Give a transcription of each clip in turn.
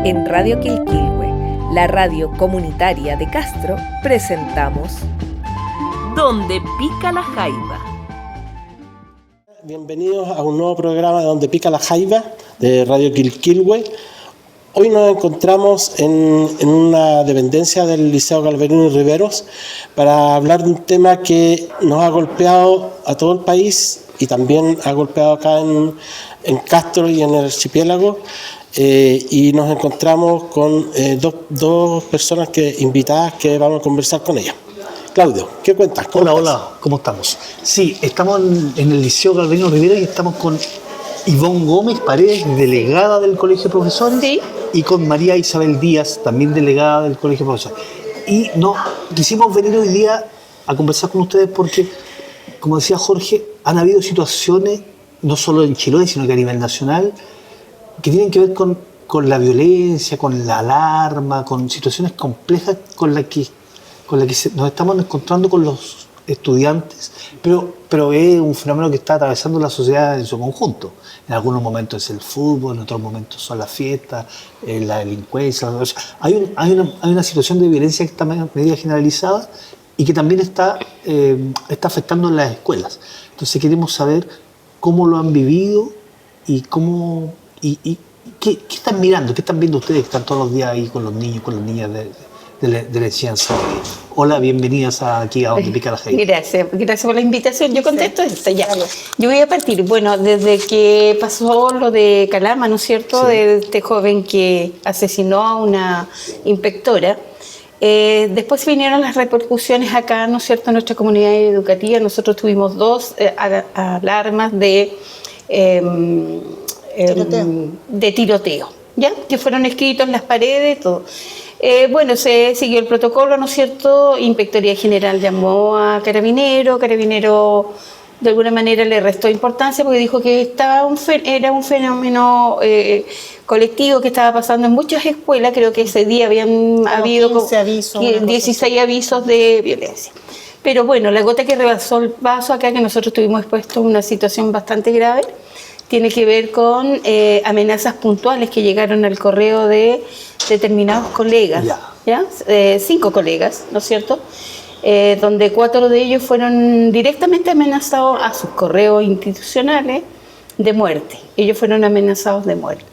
En Radio Quilquilhue, la radio comunitaria de Castro, presentamos Donde pica la jaiba. Bienvenidos a un nuevo programa de Donde pica la jaiba de Radio Quilquilhue. Hoy nos encontramos en una dependencia del Liceo Galvarino y Riveros para hablar de un tema que nos ha golpeado a todo el país y también ha golpeado acá en Castro y en el archipiélago. Y nos encontramos con dos personas invitadas que vamos a conversar con ellas. Claudio, ¿qué cuentas? Hola, ¿cómo estamos? Sí, estamos en el Liceo Galvarino Rivera y estamos con Ivonne Gómez Paredes, delegada del Colegio de Profesores, sí, y con María Isabel Díaz, también delegada del Colegio de Profesores. Y quisimos venir hoy día a conversar con ustedes porque, como decía Jorge, han habido situaciones, no solo en Chiloé, sino que a nivel nacional, que tienen que ver con la violencia, con la alarma, con situaciones complejas con las que nos estamos encontrando con los estudiantes, pero es un fenómeno que está atravesando la sociedad en su conjunto. En algunos momentos es el fútbol, en otros momentos son las fiestas, la delincuencia. O sea, hay una situación de violencia que está media generalizada y que también está afectando en las escuelas. Entonces queremos saber cómo lo han vivido y cómo... ¿Y qué están mirando? ¿Qué están viendo ustedes que están todos los días ahí con los niños, con las niñas de la enseñanza? Hola, bienvenidas aquí a Donde pica la jaiba. Gracias por la invitación. Yo contesto esto ya. Yo voy a partir. Bueno, desde que pasó lo de Calama, ¿no es cierto? Sí. De este joven que asesinó a una inspectora. Después vinieron las repercusiones acá, ¿no es cierto?, en nuestra comunidad educativa. Nosotros tuvimos dos alarmas de tiroteo, ¿ya? Que fueron escritos en las paredes, todo. Bueno, se siguió el protocolo, ¿no es cierto? Inspectoría General llamó a Carabinero de alguna manera le restó importancia porque dijo que era un fenómeno colectivo que estaba pasando en muchas escuelas. Creo que ese día habían habido 16 avisos de violencia. Pero bueno, la gota que rebasó el vaso acá, que nosotros tuvimos expuesto a una situación bastante grave, tiene que ver con amenazas puntuales que llegaron al correo de determinados colegas, ¿ya? 5 colegas, ¿no es cierto? Donde 4 de ellos fueron directamente amenazados a sus correos institucionales de muerte. Ellos fueron amenazados de muerte.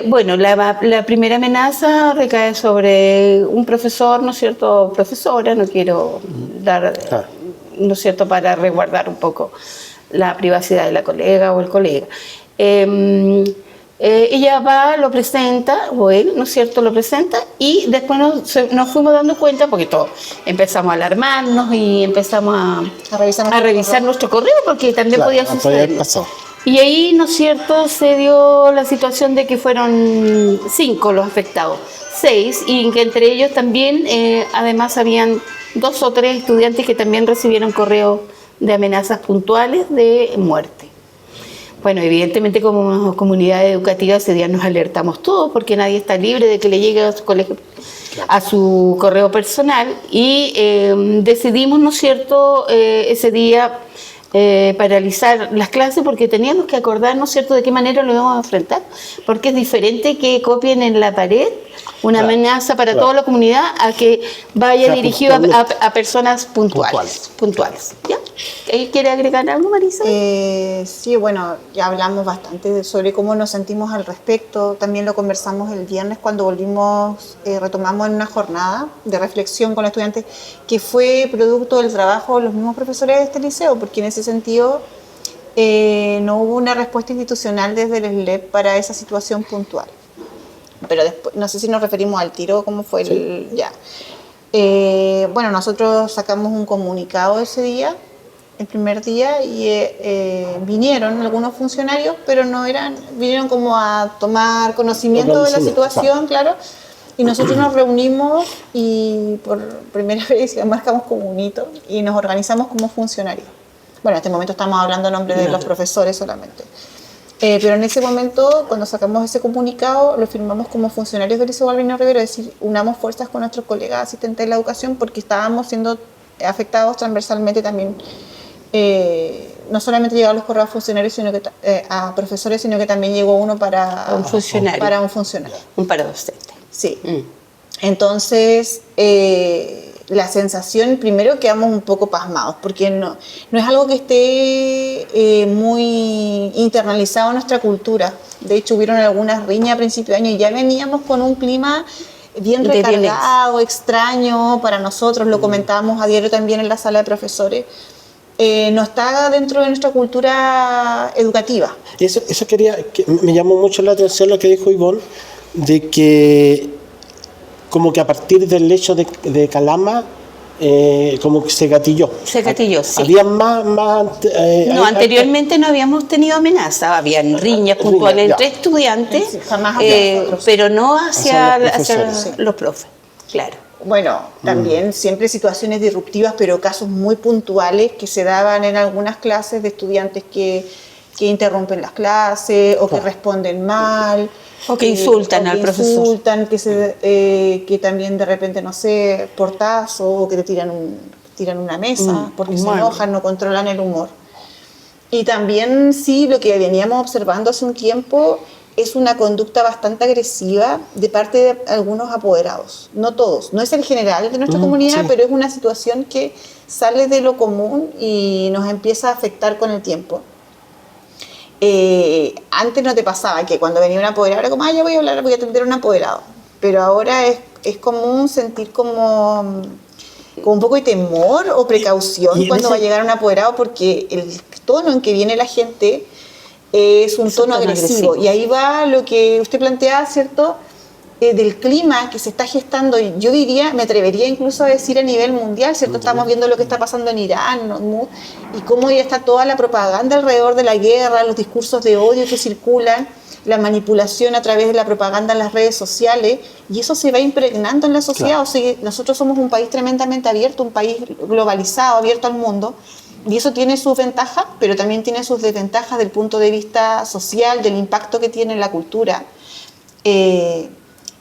Bueno, la primera amenaza recae sobre un profesor, ¿no es cierto? Profesora, no quiero dar, ¿no es cierto?, para resguardar un poco la privacidad de la colega o el colega. Ella va, lo presenta, o él, ¿no es cierto?, lo presenta, y después nos fuimos dando cuenta, porque todos empezamos a alarmarnos y empezamos a revisar nuestro correo, porque también podía suceder. Y ahí, ¿no es cierto?, se dio la situación de que fueron 5 los afectados, 6, y que entre ellos también, además, habían 2 o 3 estudiantes que también recibieron correos de amenazas puntuales de muerte. Bueno, evidentemente como comunidad educativa ese día nos alertamos todos porque nadie está libre de que le llegue a su colegio, a su correo personal, y decidimos, ¿no es cierto?, ese día paralizar las clases porque teníamos que acordar, ¿no es cierto?, de qué manera lo íbamos a enfrentar, porque es diferente que copien en la pared una amenaza para toda la comunidad a que vaya dirigido a personas puntuales. ¿Ya? ¿Quiere agregar algo, Marisa? Sí, bueno, ya hablamos bastante sobre cómo nos sentimos al respecto. También lo conversamos el viernes cuando volvimos, retomamos en una jornada de reflexión con los estudiantes que fue producto del trabajo de los mismos profesores de este liceo, porque en ese sentido no hubo una respuesta institucional desde el SLEP para esa situación puntual. Pero después, no sé si nos referimos al tiro, cómo fue bueno, nosotros sacamos un comunicado ese día, el primer día, y vinieron algunos funcionarios, pero vinieron como a tomar conocimiento de la situación, claro, y nosotros nos reunimos y por primera vez marcamos como un hito y nos organizamos como funcionarios. Bueno, en este momento estamos hablando en nombre de los profesores solamente. Pero en ese momento, cuando sacamos ese comunicado, lo firmamos como funcionarios del Liceo Galvarino Rivero, es decir, unamos fuerzas con nuestros colegas asistentes de la educación porque estábamos siendo afectados transversalmente también no solamente llegó a los correos funcionarios, sino que a profesores, sino que también llegó uno para un funcionario. Para un funcionario. Un paradocente. Sí. Entonces, la sensación, primero quedamos un poco pasmados, porque no es algo que esté muy internalizado en nuestra cultura. De hecho, hubieron algunas riñas a principios de año y ya veníamos con un clima bien recargado, extraño para nosotros, lo comentábamos a diario también en la sala de profesores. No está dentro de nuestra cultura educativa. Eso me llamó mucho la atención lo que dijo Ivonne, de que como que a partir del hecho de Calama, como que se gatilló. Se gatilló, sí. Había más no, anteriormente no habíamos tenido amenaza, habían riñas puntuales entre estudiantes, sí, jamás hacia pero no hacia los los profes, claro. Bueno, también siempre situaciones disruptivas, pero casos muy puntuales que se daban en algunas clases de estudiantes que interrumpen las clases o que responden mal. O que insultan al profesor. Insultan, que también de repente, no sé, portazo, o que te tiran una mesa porque se enojan, no controlan el humor. Y también sí, lo que veníamos observando hace un tiempo es una conducta bastante agresiva de parte de algunos apoderados. No todos, no es el general de nuestra comunidad, sí. pero es una situación que sale de lo común y nos empieza a afectar con el tiempo. Antes no te pasaba que cuando venía un apoderado era como, ya voy a atender a un apoderado. Pero ahora es común sentir como un poco de temor o precaución cuando va a llegar un apoderado, porque el tono en que viene la gente es un tono agresivo. Y ahí va lo que usted planteaba, ¿cierto? Del clima que se está gestando, y yo diría, me atrevería incluso a decir a nivel mundial, ¿cierto? Estamos viendo lo que está pasando en Irán, ¿no? Y cómo ya está toda la propaganda alrededor de la guerra, los discursos de odio que circulan, la manipulación a través de la propaganda en las redes sociales, y eso se va impregnando en la sociedad. Claro. O sea, nosotros somos un país tremendamente abierto, un país globalizado, abierto al mundo, y eso tiene sus ventajas, pero también tiene sus desventajas del punto de vista social, del impacto que tiene en la cultura.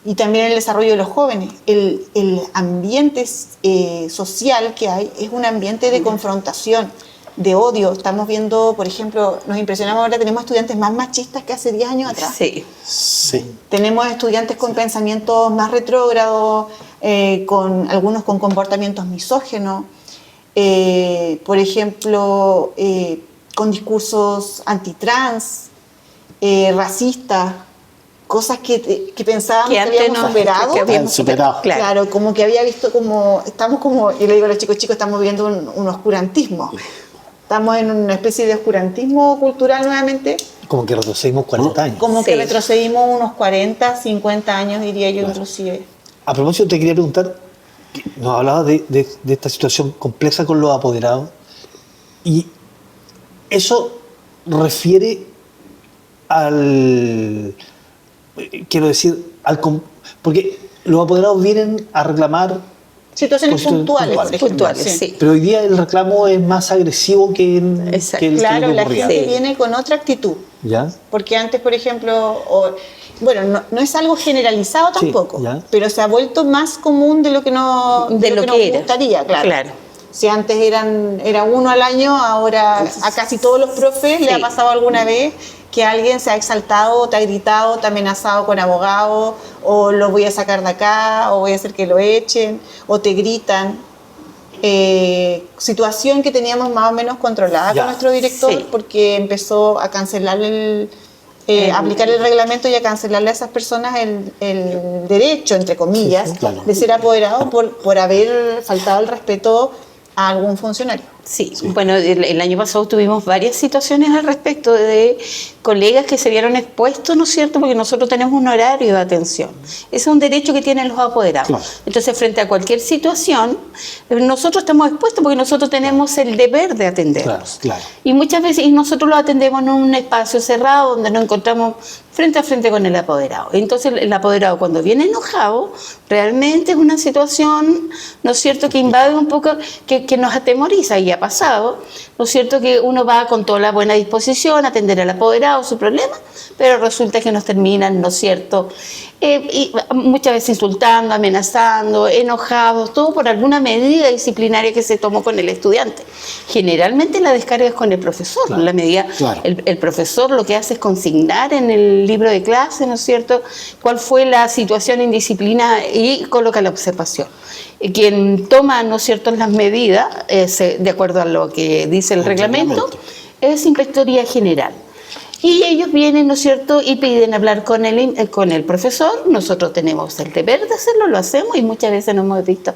Y también el desarrollo de los jóvenes. El ambiente social que hay es un ambiente de confrontación, de odio. Estamos viendo, por ejemplo, nos impresionamos ahora, tenemos estudiantes más machistas que hace 10 años atrás. Sí. Tenemos estudiantes con pensamientos más retrógrados, algunos con comportamientos misógenos, por ejemplo, con discursos antitrans, racistas. Cosas que pensábamos que habíamos superado. Claro, como que había visto estamos como, yo le digo a los chicos, estamos viviendo un oscurantismo. Estamos en una especie de oscurantismo cultural nuevamente. Como que retrocedimos 40 años. Como que retrocedimos unos 40, 50 años, diría yo, inclusive. A propósito, te quería preguntar, nos hablabas de esta situación compleja con los apoderados, y eso refiere quiero decir, porque los apoderados vienen a reclamar situaciones puntuales, sí. Pero hoy día el reclamo es más agresivo que el claro, que la gente viene con otra actitud. ¿Ya? Porque antes, por ejemplo, no es algo generalizado tampoco, pero se ha vuelto más común de lo que nos gustaría, claro. Si antes era uno al año, ahora a casi todos los profes le ha pasado alguna vez que alguien se ha exaltado, te ha gritado, te ha amenazado con abogado, o lo voy a sacar de acá, o voy a hacer que lo echen, o te gritan. Situación que teníamos más o menos controlada con nuestro director, porque empezó a cancelar aplicar el reglamento y a cancelarle a esas personas el derecho, entre comillas, de ser apoderado por haber faltado el respeto a algún funcionario. Sí, bueno, el año pasado tuvimos varias situaciones al respecto de colegas que se vieron expuestos, ¿no es cierto? Porque nosotros tenemos un horario de atención. Ese es un derecho que tienen los apoderados. Claro. Entonces, frente a cualquier situación, nosotros estamos expuestos porque nosotros tenemos el deber de atenderlos. Claro. Y muchas veces nosotros los atendemos en un espacio cerrado donde nos encontramos frente a frente con el apoderado. Entonces, el apoderado, cuando viene enojado, realmente es una situación, ¿no es cierto?, que invade un poco, que nos atemoriza. Y ha pasado, ¿no es cierto?, que uno va con toda la buena disposición a atender al apoderado su problema, pero resulta que nos terminan, ¿no es cierto?, y muchas veces insultando, amenazando, enojados, todo por alguna medida disciplinaria que se tomó con el estudiante. Generalmente la descarga es con el profesor. Claro, La medida, claro. el profesor lo que hace es consignar en el libro de clase, ¿no es cierto?, cuál fue la situación indisciplina y coloca la observación. Quien toma, ¿no es cierto?, las medidas, de acuerdo a lo que dice el reglamento, es Inspectoría General. Y ellos vienen, ¿no es cierto?, y piden hablar con el profesor. Nosotros tenemos el deber de hacerlo, lo hacemos, y muchas veces nos hemos visto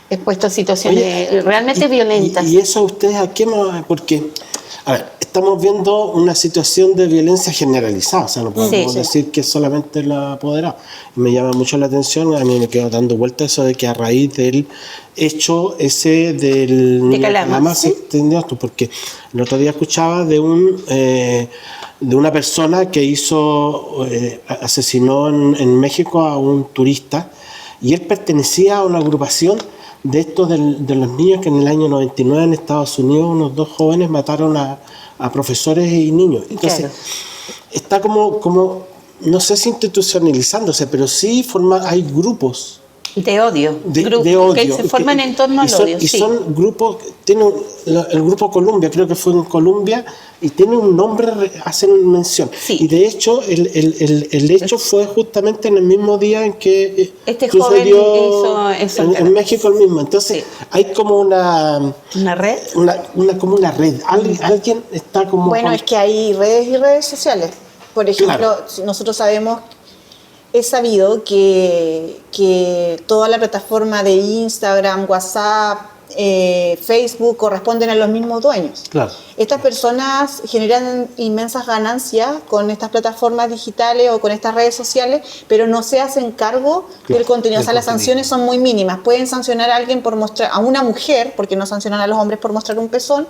expuestos a situaciones realmente violentas. ¿Y eso ustedes a qué más? Porque, a ver, estamos viendo una situación de violencia generalizada, o sea, no podemos decir que es solamente la apoderada. Me llama mucho la atención, a mí me quedo dando vuelta eso de que a raíz del hecho ese del niño de Calama se extendió esto, porque el otro día escuchaba de una persona que asesinó en México a un turista, y él pertenecía a una agrupación de estos de los niños que en el año 99 en Estados Unidos unos 2 jóvenes mataron a profesores y niños. Entonces, está como, no sé si institucionalizándose, pero sí hay grupos de odio, de odio que se forman en torno al odio. Y son grupos, el grupo Columbia, creo que fue en Colombia, y tiene un nombre, hacen mención. Sí. Y de hecho, el hecho fue justamente en el mismo día en que este sucedió joven hizo en México el mismo. Entonces, hay como una red. Como una red. Alguien está como... Bueno, es que hay redes y redes sociales. Por ejemplo, nosotros sabemos... Es sabido que toda la plataforma de Instagram, WhatsApp, Facebook corresponden a los mismos dueños. Claro. Estas personas generan inmensas ganancias con estas plataformas digitales o con estas redes sociales, pero no se hacen cargo del contenido. O sea, las sanciones son muy mínimas. Pueden sancionar a alguien por mostrar, a una mujer, porque no sancionan a los hombres por mostrar un pezón.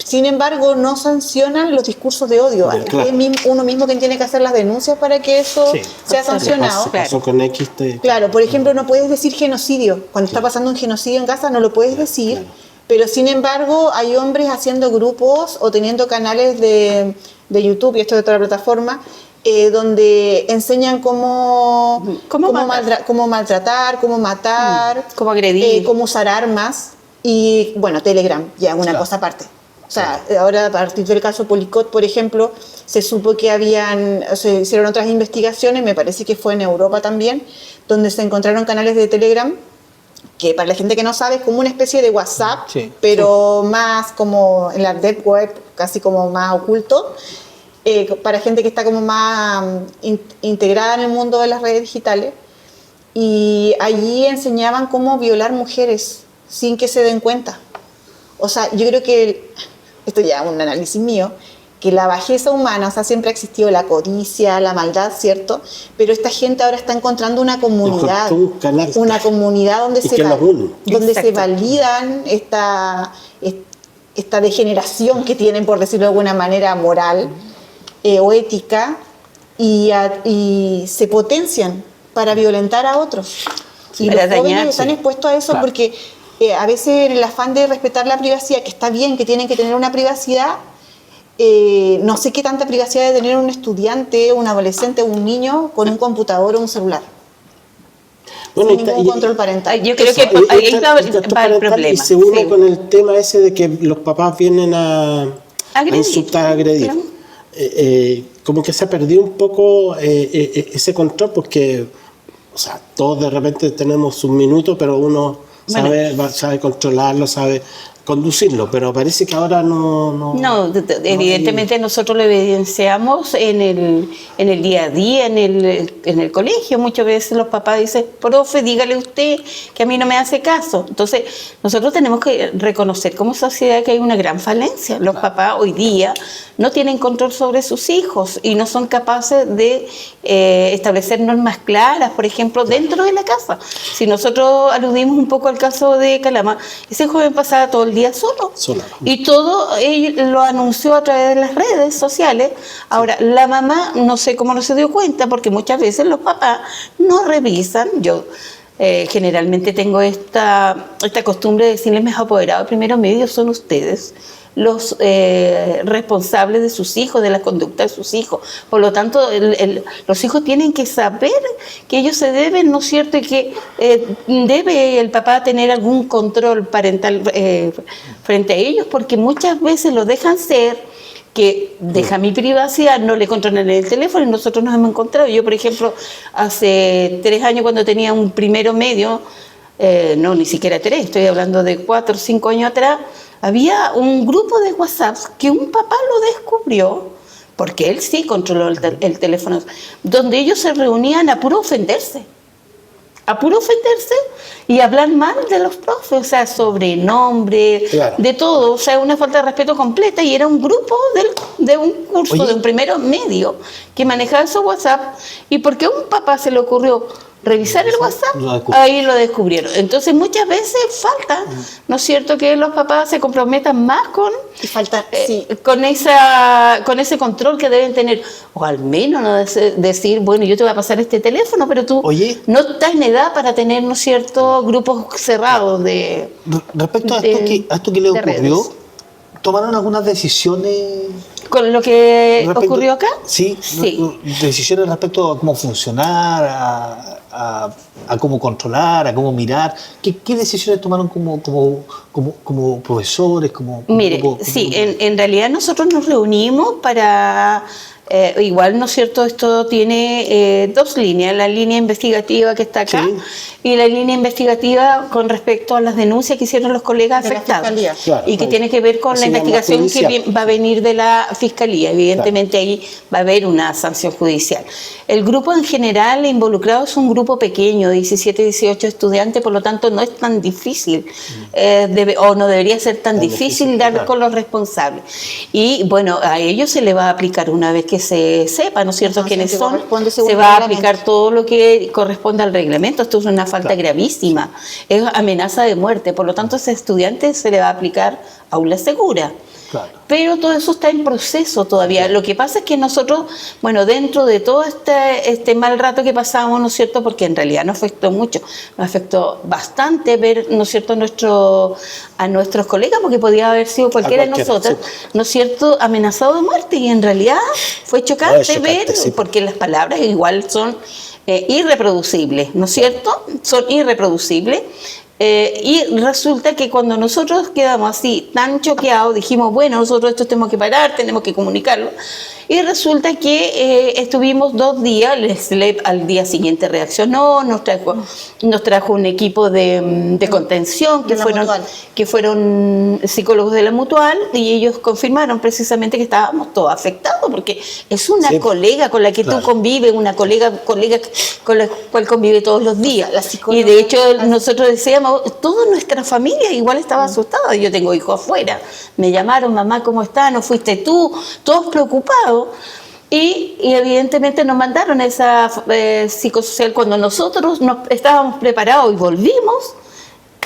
Sin embargo, no sancionan los discursos de odio. Claro. Es uno mismo quien tiene que hacer las denuncias para que eso sea sancionado. Pasó con X. Claro, por ejemplo, no puedes decir genocidio. Cuando está pasando un genocidio en Gaza no lo puedes decir. Claro. Pero sin embargo, hay hombres haciendo grupos o teniendo canales de YouTube, y esto de toda la plataforma, donde enseñan cómo maltratar, cómo matar, cómo agredir, cómo usar armas. Y bueno, Telegram, ya una cosa aparte. O sea, ahora a partir del caso Policot, por ejemplo, se supo que se hicieron otras investigaciones, me parece que fue en Europa también, donde se encontraron canales de Telegram, que para la gente que no sabe es como una especie de WhatsApp, pero más como en la deep web, casi como más oculto, para gente que está como más integrada en el mundo de las redes digitales. Y allí enseñaban cómo violar mujeres sin que se den cuenta. O sea, yo creo que, esto ya es un análisis mío, que la bajeza humana, o sea, siempre ha existido la codicia, la maldad, ¿cierto? Pero esta gente ahora está encontrando una comunidad, donde se validan esta degeneración que tienen, por decirlo de alguna manera, moral o ética, y se potencian para violentar a otros. Y los jóvenes están expuestos a eso porque a veces en el afán de respetar la privacidad, que está bien, que tienen que tener una privacidad, no sé qué tanta privacidad de tener un estudiante, un adolescente o un niño con un computador o un celular. Bueno, sin ningún control parental. Yo creo que ahí está el problema. Y se une con el tema ese de que los papás vienen a insultar, a agredir. Como que se ha perdido un poco ese control, porque, o sea, todos de repente tenemos un minuto, pero uno sabe controlarlo, sabe conducirlo, pero parece que ahora no evidentemente nosotros lo evidenciamos en el día a día, en el colegio. Muchas veces los papás dicen, profe, dígale usted que a mí no me hace caso. Entonces, nosotros tenemos que reconocer como sociedad que hay una gran falencia. Los papás hoy día no tienen control sobre sus hijos y no son capaces de establecer normas claras, por ejemplo, dentro de la casa. Si nosotros aludimos un poco al caso de Calama, ese joven pasaba todo el día solo. Y todo él lo anunció a través de las redes sociales. Ahora, la mamá no sé cómo no se dio cuenta, porque muchas veces los papás no revisan. Yo Generalmente tengo esta costumbre de decirles: mis apoderados de primeros medios son ustedes los responsables de sus hijos, de la conducta de sus hijos. Por lo tanto, los hijos tienen que saber que ellos se deben, ¿no es cierto?, y que debe el papá tener algún control parental frente a ellos, porque muchas veces lo dejan ser, que deja mi privacidad, no le controlan el teléfono, y nosotros nos hemos encontrado. Yo, por ejemplo, hace 3 años, cuando tenía un primero medio, no, ni siquiera 3, estoy hablando de 4 o 5 años atrás, había un grupo de WhatsApp que un papá lo descubrió, porque él sí controló el teléfono, donde ellos se reunían a puro ofenderse y hablar mal de los profes, o sea, sobrenombre, claro, de todo, o sea, una falta de respeto completa. Y era un grupo de un curso, Oye, de un primero medio, que manejaba su WhatsApp, y porque a un papá se le ocurrió revisar el WhatsApp, ahí lo descubrieron. Entonces muchas veces falta, ¿no es cierto?, que los papás se comprometan más con ese control que deben tener, o al menos no decir: bueno, yo te voy a pasar este teléfono, pero tú no estás en edad para tener, ¿no es cierto?, grupos cerrados de... Respecto a esto que le ocurrió, ¿tomaron algunas decisiones con lo que ocurrió acá? Sí, decisiones respecto a cómo funcionar, a cómo controlar, a cómo mirar. ¿Qué decisiones tomaron como profesores? Mire, en realidad nosotros nos reunimos para... igual, ¿no es cierto?, esto tiene 2 líneas: la línea investigativa que está acá, y la línea investigativa con respecto a las denuncias que hicieron los colegas afectados, y que tiene que ver con la investigación que va a venir de la Fiscalía. Evidentemente ahí va a haber una sanción judicial. El grupo en general involucrado es un grupo pequeño, 17, 18 estudiantes, por lo tanto no es tan difícil, o no debería ser tan difícil dar con los responsables. Y bueno, a ellos se le va a aplicar, una vez que se sepa, ¿no es cierto?, quiénes son, se va a aplicar todo lo que corresponde al reglamento. Esto es una falta gravísima, es amenaza de muerte, por lo tanto a ese estudiante se le va a aplicar aula segura. Claro. Pero todo eso está en proceso todavía. Lo que pasa es que nosotros, bueno, dentro de todo este mal rato que pasamos, ¿no es cierto?, porque en realidad nos afectó mucho, nos afectó bastante ver, ¿no es cierto?, a nuestros colegas, porque podía haber sido cualquiera de nosotros, ¿no es cierto?, amenazado de muerte. Y en realidad fue chocante ver, porque las palabras igual son irreproducibles, ¿no es cierto?, son irreproducibles. Y resulta que cuando nosotros quedamos así, tan choqueados, dijimos: bueno, nosotros esto tenemos que parar, tenemos que comunicarlo. Y resulta que estuvimos 2 días, el SLEP al día siguiente reaccionó, nos trajo un equipo de contención, que fueron psicólogos de la Mutual, y ellos confirmaron precisamente que estábamos todos afectados, porque es una colega con la que tú convives, una colega con la cual convive todos los días. Y de hecho nosotros decíamos, toda nuestra familia igual estaba asustada. Yo tengo hijos afuera, me llamaron: mamá, ¿cómo estás? ¿No fuiste tú? Todos preocupados. Y evidentemente nos mandaron esa psicosocial. Cuando nosotros estábamos preparados y volvimos,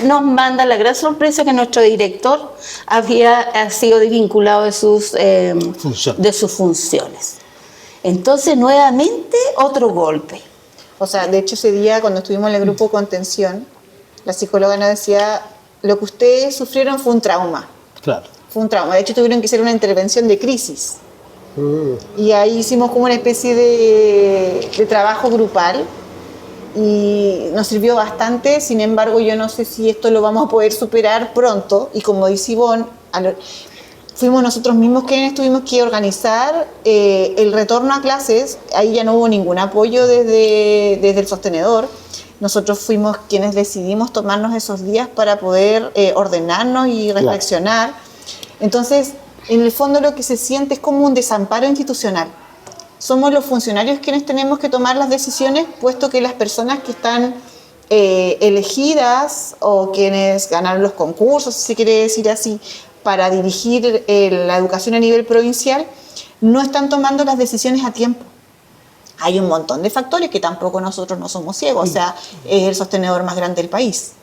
nos manda la gran sorpresa que nuestro director había sido desvinculado de sus funciones. Entonces, nuevamente, otro golpe. O sea, de hecho, ese día, cuando estuvimos en el grupo contención, la psicóloga nos decía: lo que ustedes sufrieron fue un trauma. Claro. Fue un trauma. De hecho, tuvieron que hacer una intervención de crisis. Y ahí hicimos como una especie de trabajo grupal, y nos sirvió bastante. Sin embargo, yo no sé si esto lo vamos a poder superar pronto, y como dice Ivonne, fuimos nosotros mismos quienes tuvimos que organizar el retorno a clases. Ahí ya no hubo ningún apoyo desde el sostenedor. Nosotros fuimos quienes decidimos tomarnos esos días para poder ordenarnos y reflexionar. Entonces, en el fondo lo que se siente es como un desamparo institucional. Somos los funcionarios quienes tenemos que tomar las decisiones, puesto que las personas que están elegidas, o quienes ganaron los concursos, si se quiere decir así, para dirigir la educación a nivel provincial, no están tomando las decisiones a tiempo. Hay un montón de factores que tampoco nosotros no somos ciegos, o sea, es el sostenedor más grande del país.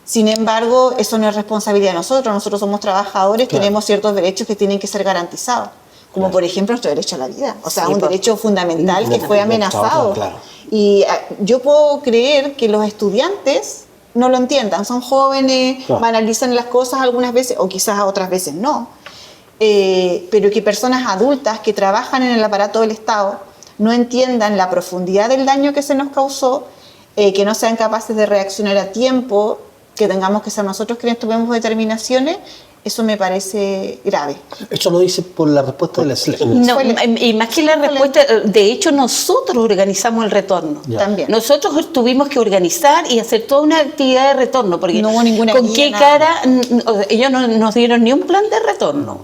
Sin embargo, eso no es responsabilidad de nosotros somos trabajadores, tenemos ciertos derechos que tienen que ser garantizados. como por ejemplo nuestro derecho a la vida, o sea, Sí, un pues. derecho fundamental que fue Claro, amenazado. claro. Y yo puedo creer que los estudiantes no lo entiendan, son jóvenes, Claro. banalizan las cosas algunas veces, o quizás otras veces no, pero que personas adultas que trabajan en el aparato del Estado no entiendan la profundidad del daño que se nos causó, que no sean capaces de reaccionar a tiempo, que tengamos que ser nosotros quienes tomemos determinaciones, eso me parece grave. Eso lo dice por la respuesta de la SLE. No, y más que la respuesta, de hecho nosotros organizamos el retorno. Ya. También. Nosotros tuvimos que organizar y hacer toda una actividad de retorno, porque No hubo ninguna con guía, qué nada. cara, o sea, ellos no nos dieron ni un plan de retorno.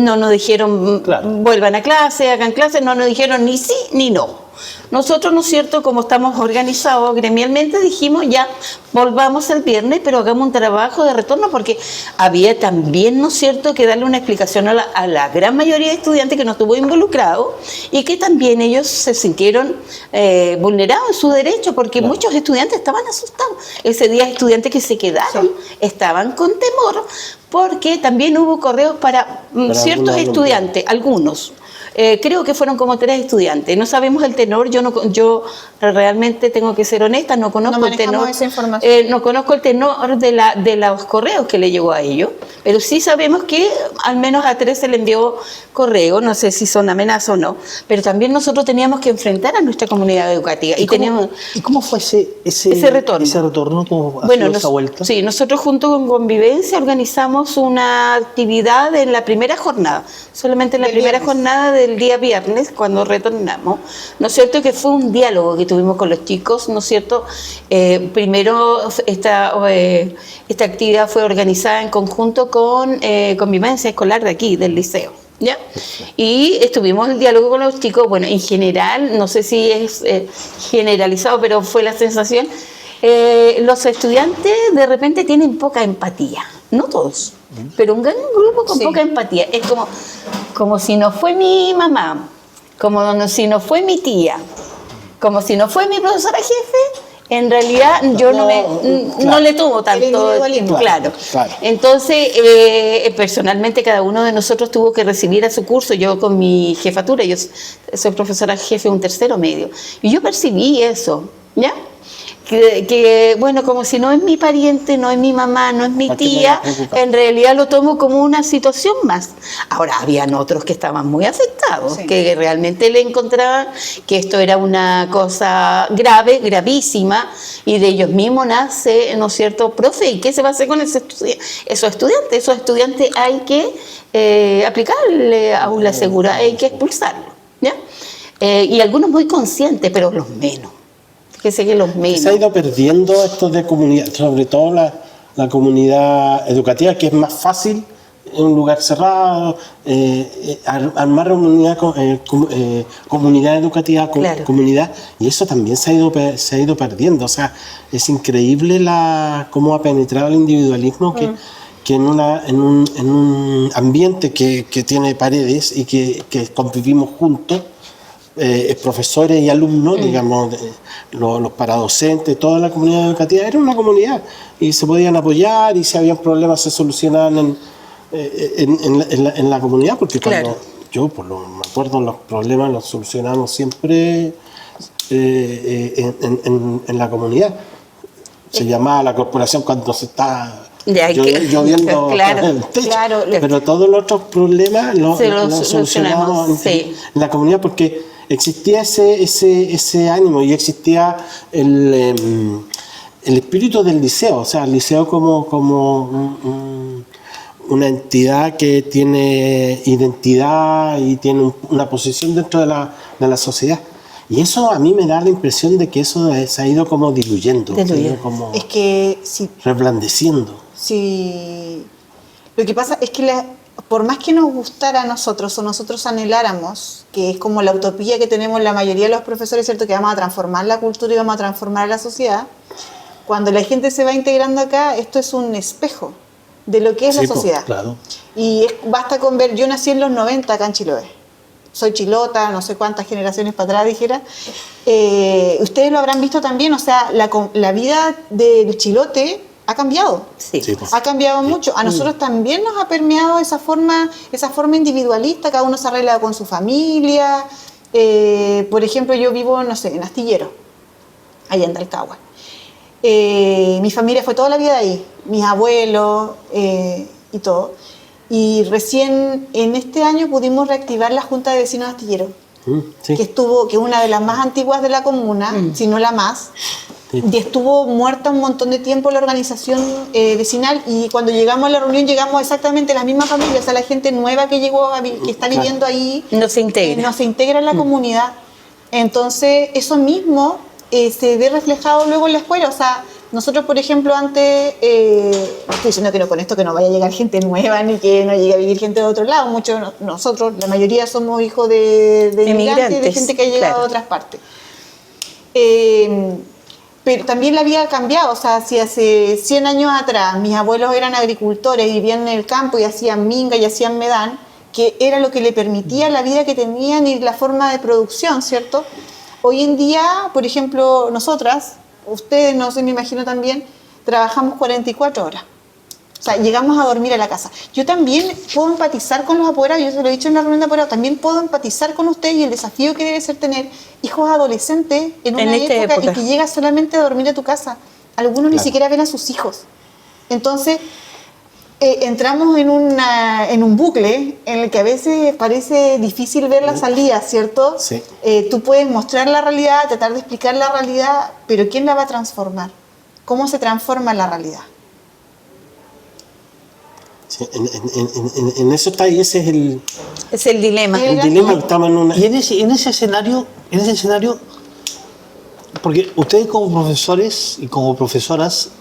No nos dijeron Claro. vuelvan a clase, hagan clase, no nos dijeron ni sí ni no. Nosotros, ¿no es cierto?, como estamos organizados gremialmente, dijimos ya, volvamos el viernes, pero hagamos un trabajo de retorno, porque había también, ¿no es cierto?, que darle una explicación a la gran mayoría de estudiantes que no estuvo involucrado y que también ellos se sintieron vulnerados en su derecho, porque Claro. muchos estudiantes estaban asustados. Ese día estudiantes que se quedaron estaban con temor, porque también hubo correos para ciertos algunos estudiantes, algunos. Creo que fueron como 3 estudiantes. No sabemos el tenor. Yo realmente tengo que ser honesta, no conozco No el tenor. manejamos esa información. No conozco el tenor de los correos que le llegó a ellos, pero sí sabemos que al menos a 3 se le envió correo. No sé si son amenazas o no, pero también nosotros teníamos que enfrentar a nuestra comunidad educativa y teníamos. ¿Y cómo fue ese retorno? Ese retorno, ¿cómo ha Bueno, sido esa vuelta? sí, nosotros junto con Convivencia organizamos una actividad en la primera jornada, solamente en la Del primera viernes. jornada del día viernes, cuando retornamos, ¿no es cierto?, que fue un diálogo que tuvimos con los chicos, ¿no es cierto? Primero, esta actividad fue organizada en conjunto con Convivencia Escolar de aquí, del liceo. ¿Ya? Y estuvimos en el diálogo con los chicos, bueno, en general, no sé si es generalizado, pero fue la sensación, los estudiantes de repente tienen poca empatía, no todos, pero un gran grupo con Sí. poca empatía, es como si no fue mi mamá, como si no fue mi tía, como si no fue mi profesora jefe. En realidad yo no claro. le tomo tanto, individualismo. claro. Claro. Entonces, personalmente cada uno de nosotros tuvo que recibir a su curso, yo con mi jefatura, yo soy profesora jefe un tercero medio, y yo percibí eso, ¿ya? Que bueno, como si no es mi pariente, no es mi mamá, no es mi ¿Para qué me tía, voy a preocupar? en realidad lo tomo como una situación más. Ahora, habían otros que estaban muy afectados, Sí. que realmente le encontraban que esto era una cosa grave, gravísima, y de ellos mismos nace, ¿no es cierto?, profe, ¿y qué se va a hacer con esos estudiantes? Esos estudiantes hay que aplicarle aula segura, hay que expulsarlos, ¿ya? Y algunos muy conscientes, pero los menos. Fíjese que los menos. Se ha ido perdiendo esto de comunidad, sobre todo la comunidad educativa, que es más fácil en un lugar cerrado, armar comunidad educativa, Claro. comunidad, y eso también se ha ido perdiendo. O sea, es increíble cómo ha penetrado el individualismo que en un ambiente que tiene paredes y que convivimos juntos, profesores y alumnos, digamos, los paradocentes, toda la comunidad educativa era una comunidad y se podían apoyar, y si habían problemas se solucionaban en la comunidad, porque cuando Claro. yo me acuerdo, los problemas los solucionamos siempre en la comunidad. Se llamaba la corporación cuando se está Ya, lloviendo claro, el techo. claro. Pero todos los otros problemas los Solucionamos, solucionamos sí. en la comunidad, porque existía ese ánimo y existía el espíritu del liceo, o sea, el liceo como una entidad que tiene identidad y tiene una posición dentro de la sociedad. Y eso a mí me da la impresión de que eso se ha ido como diluyendo, se ha ido como Es que si reblandeciendo. lo que pasa es que por más que nos gustara a nosotros o nosotros anheláramos, que es como la utopía que tenemos la mayoría de los profesores, ¿cierto?, que vamos a transformar la cultura y vamos a transformar la sociedad, cuando la gente se va integrando acá, esto es un espejo de lo que es Sí, la po, sociedad. Claro. Y basta con ver, yo nací en los 90 acá en Chiloé. Soy chilota, no sé cuántas generaciones para atrás dijera. Ustedes lo habrán visto también, o sea, la vida del chilote ha cambiado. Sí. Sí, pues. Ha cambiado mucho. A nosotros también nos ha permeado esa forma individualista, cada uno se arregla con su familia. Por ejemplo, yo vivo, no sé, en Astillero, allá en Talcahuano. Mi familia fue toda la vida ahí, mis abuelos y todo. Y recién en este año pudimos reactivar la Junta de Vecinos de Astillero, Sí. que es una de las más antiguas de la comuna, si no la más. Sí. Y estuvo muerta un montón de tiempo la organización vecinal, y cuando llegamos a la reunión llegamos exactamente las mismas familias, o sea, la gente nueva que llegó, que está viviendo ahí, No se integra. no se integra en la comunidad. Entonces, eso mismo se ve reflejado luego en la escuela. O sea, nosotros, por ejemplo, antes, no estoy diciendo que no con esto que no vaya a llegar gente nueva ni que no llegue a vivir gente de otro lado. Nosotros, la mayoría somos hijos de inmigrantes y de gente que ha llegado claro. de otras partes. Pero también la vida ha cambiado. O sea, si hace 100 años atrás mis abuelos eran agricultores, vivían en el campo y hacían minga y hacían medán, que era lo que le permitía la vida que tenían y la forma de producción, ¿cierto? Hoy en día, por ejemplo, nosotras, ustedes, no sé, me imagino también, trabajamos 44 horas. O sea, llegamos a dormir a la casa. Yo también puedo empatizar con los apoderados, yo se lo he dicho en la reunión de apoderados, también puedo empatizar con ustedes y el desafío que debe ser tener hijos adolescentes en una época y que llegas solamente a dormir a tu casa. Algunos ni siquiera ven a sus hijos. Entonces, entramos en un bucle en el que a veces parece difícil ver la salida, ¿cierto? Sí. Tú puedes mostrar la realidad, tratar de explicar la realidad, pero ¿quién la va a transformar? ¿Cómo se transforma la realidad? Sí, en eso está, y ese es el dilema. el dilema que estamos en una... Y en ese escenario, porque ustedes como profesores y como profesoras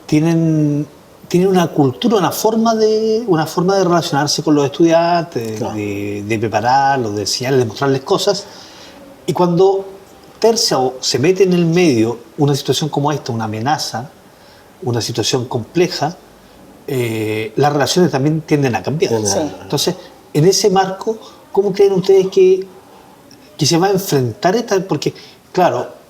tienen una cultura, una forma de relacionarse con los estudiantes, Claro. de prepararlos, de enseñarles, de mostrarles cosas. Y cuando tercia o se mete en el medio una situación como esta, una amenaza, una situación compleja, las relaciones también tienden a cambiar. Sí. Entonces, en ese marco, ¿cómo creen ustedes que se va a enfrentar esta? Porque, claro,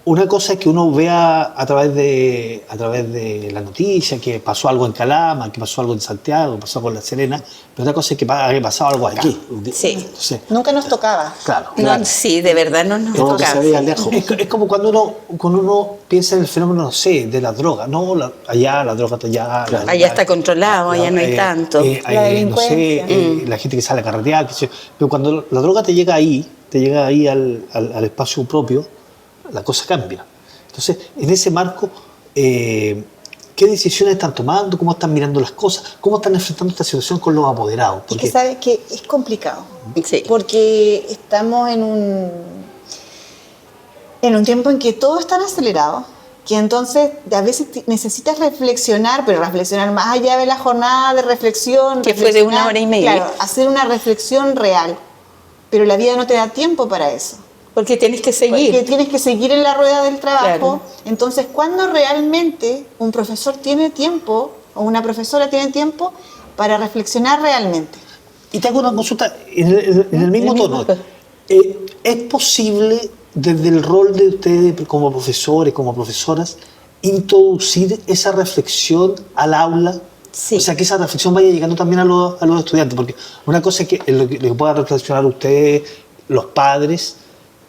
una cosa es que uno vea a través de la noticia que pasó algo en Calama, que pasó algo en Santiago, que pasó algo en La Serena, pero otra cosa es que haya pasado algo aquí. Sí. Entonces, Nunca nos tocaba. claro. No, sí, de verdad no nos Como que toca. se veía lejos. Es como cuando uno piensa en el fenómeno, no sé, de la droga. No, allá la droga está allá. Claro. Allá está controlado, allá no hay tanto. La No delincuencia. sé, la gente que sale a carretear, qué sé yo. Pero cuando la droga te llega ahí al espacio propio, la cosa cambia. Entonces, en ese marco, ¿qué decisiones están tomando? ¿Cómo están mirando las cosas? ¿Cómo están enfrentando esta situación con los apoderados? Es que sabes que es complicado, Sí. porque estamos en un tiempo en que todo es tan acelerado, que entonces a veces necesitas reflexionar, pero reflexionar más allá de la jornada de reflexión. Que fue de 1 hora y media. Claro, hacer una reflexión real, pero la vida no te da tiempo para eso. Porque tienes que seguir. Porque tienes que seguir en la rueda del trabajo. Claro. Entonces, ¿cuándo realmente un profesor tiene tiempo o una profesora tiene tiempo para reflexionar realmente? Y te hago una consulta en el mismo tono. ¿Es posible, desde el rol de ustedes como profesores, como profesoras, introducir esa reflexión al aula? Sí. O sea, que esa reflexión vaya llegando también a los estudiantes. Porque una cosa es que lo que puedan reflexionar ustedes, los padres,